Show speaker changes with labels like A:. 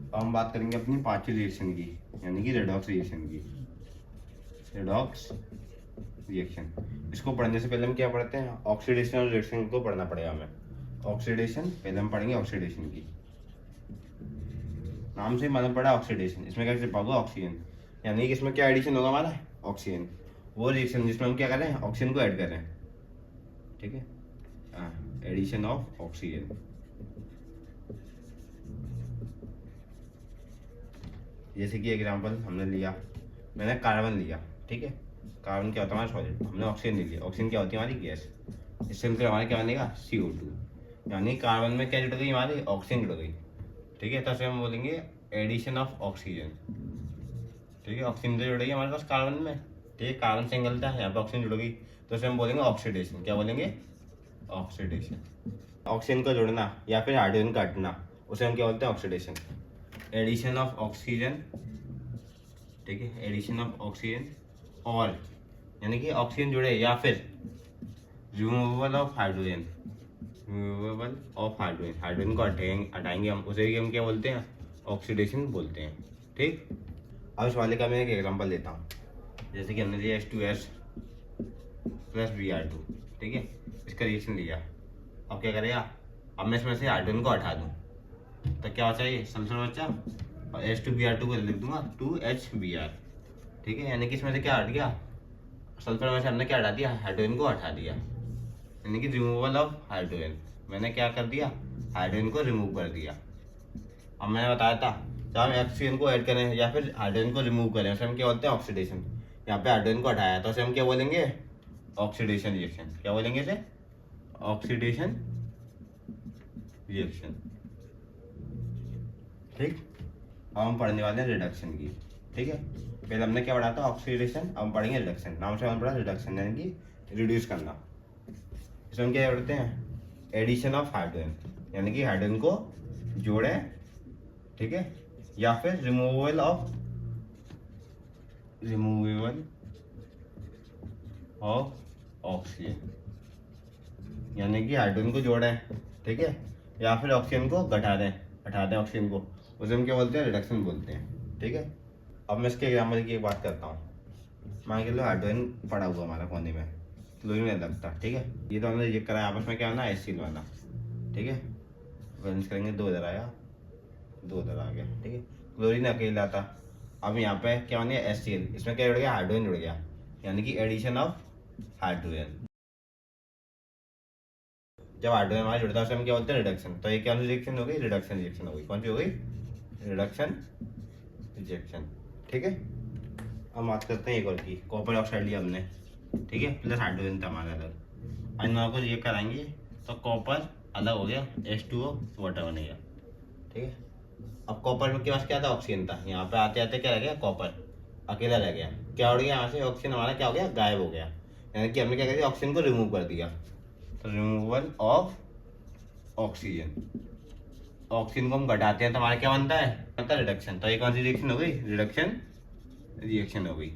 A: अब हम बात करेंगे अपनी पांचवी रिएक्शन की, यानी कि रेडॉक्स रिएक्शन की। रेडॉक्स रिएक्शन, इसको पढ़ने से पहले हम क्या पढ़ते हैं, ऑक्सीडेशन रिएक्शन को पढ़ना पड़ेगा हमें। ऑक्सीडेशन पहले हम पढ़ेंगे ऑक्सीडेशन की। नाम से मालूम पड़ा ऑक्सीडेशन, इसमें क्या छिपा ऑक्सीजन, यानी कि इसमें क्या एडिशन होगा हमारा, ऑक्सीजन। वो रिएक्शन जिसमें हम क्या कर रहे हैं, ऑक्सीजन को ऐड कर रहे हैं, ठीक है, एडिशन ऑफ ऑक्सीजन। जैसे कि एग्जांपल हमने लिया, मैंने कार्बन लिया, ठीक है, कार्बन क्या होता है हमारा सॉलिड, हमने ऑक्सीजन ले लिया, ऑक्सीजन क्या होती है हमारी गैस, इससे मतलब हमारा क्या बनेगा CO2, यानी कार्बन में क्या जुड़ गई हमारी, ऑक्सीजन जुड़ गई, ठीक है, तो इसे हम बोलेंगे एडिशन ऑफ ऑक्सीजन, ठीक है, ऑक्सीजन तो जुड़ गई हमारे पास कार्बन में, ठीक है, कार्बन सिंगल था, यहाँ पे ऑक्सीजन जुड़ गई, तो इसे हम बोलेंगे ऑक्सीडेशन। क्या बोलेंगे, ऑक्सीडेशन। ऑक्सीजन का जुड़ना या फिर हाइड्रोजन का हटना, उसे हम क्या बोलते हैं, ऑक्सीडेशन। एडिशन ऑफ ऑक्सीजन, ठीक है, एडिशन ऑफ ऑक्सीजन, और यानी कि ऑक्सीजन जुड़े, या फिर removal of hydrogen, removable of hydrogen, hydrogen को हटाएंगे हम, उसे हम क्या बोलते हैं, ऑक्सीडेशन बोलते हैं, ठीक। अब इस वाले का मैं एक एग्जांपल देता हूँ, जैसे कि हमने लिया H2S प्लस Br2, ठीक है, इसका रिएक्शन लिया, अब क्या करेगा, अब मैं इसमें से हाइड्रोजन को हटा दूँ तो क्या बचा, ये सल्फर बचा, और H2Br2 को लिख दूंगा 2HBr, ठीक है, यानी कि इसमें से क्या हट गया, सल्फर में से हमने क्या हटा दिया, हाइड्रोजन को हटा दिया, यानी कि रिमूवल ऑफ हाइड्रोजन, मैंने क्या कर दिया, हाइड्रोजन को रिमूव कर दिया। अब मैंने बताया था जब हम ऑक्सीजन को ऐड करें या फिर हाइड्रोजन को रिमूव करें, उसे हम क्या बोलते हैं, ऑक्सीडेशन। यहाँ पे हाइड्रोजन को हटाया तो उसे हम क्या बोलेंगे, ऑक्सीडेशन रिएक्शन। क्या बोलेंगे इसे, ऑक्सीडेशन रिएक्शन, ठीक। अब हम पढ़ने वाले हैं रिडक्शन की, ठीक है, पहले हमने क्या पढ़ा था, ऑक्सीडेशन, अब हम पढ़ेंगे रिडक्शन। नाम से हमने पढ़ा रिडक्शन, यानी कि रिड्यूस करना। इसमें हम क्या पढ़ते हैं, एडिशन ऑफ हाइड्रोजन, यानी कि हाइड्रोजन को जोड़े, ठीक है, या फिर रिमूवल ऑफ ऑक्सीजन, यानी कि हाइड्रोजन को जोड़े, ठीक है, या फिर ऑक्सीजन को हटा दें ऑक्सीजन को, उसे हम क्या बोलते हैं, रिडक्शन बोलते हैं, ठीक है। अब मैं इसके एग्जाम्पल की एक बात करता हूँ। मान के लो हाइड्रोजन पड़ा हुआ हमारा कोने में, क्लोरीन नहीं लगता, ठीक है, ये तो हमने ये करा, आपस में क्या होना, एसिड वाला, ठीक है, बैलेंस करेंगे, 2 इधर आया, 2 इधर आ गया, ठीक है, क्लोरीन अकेला था। अब यहाँ पे क्या होना है, HCl, इसमें क्या जुड़ गया, हाइड्रोजन जुड़ गया, यानी कि एडिशन ऑफ हाइड्रोजन। जब हाइड्रोजन हमारा जुड़ता है उसे हम क्या बोलते हैं, रिडक्शन। तो ये क्या रिएक्शन हो गई, रिडक्शन रिएक्शन हो गई, कौन सी हो गई, रिडक्शन रिएक्शन, ठीक है। अब बात करते हैं एक और की, कॉपर ऑक्साइड लिया हमने, ठीक है, प्लस हाइड्रोजन था हमारा अलग, इन दोनों को रिएक्ट कराएंगे तो कॉपर अलग हो गया, H2O वाटर बनेगा, ठीक है। अब कॉपर के पास क्या था, ऑक्सीजन था, यहाँ पे आते आते क्या रह गया, कॉपर अकेला रह गया, क्या उड़ गया यहाँ से, ऑक्सीजन हमारा क्या हो गया, गायब हो गया, यानी कि हमने क्या कर दिया, ऑक्सीजन को रिमूव कर दिया, तो रिमूवल ऑफ ऑक्सीजन। ऑक्सीजन को हम घटाते हैं तो हमारा क्या बनता है, रिडक्शन। तो ये कौन सी रिएक्शन हो गई, रिडक्शन रिएक्शन हो गई।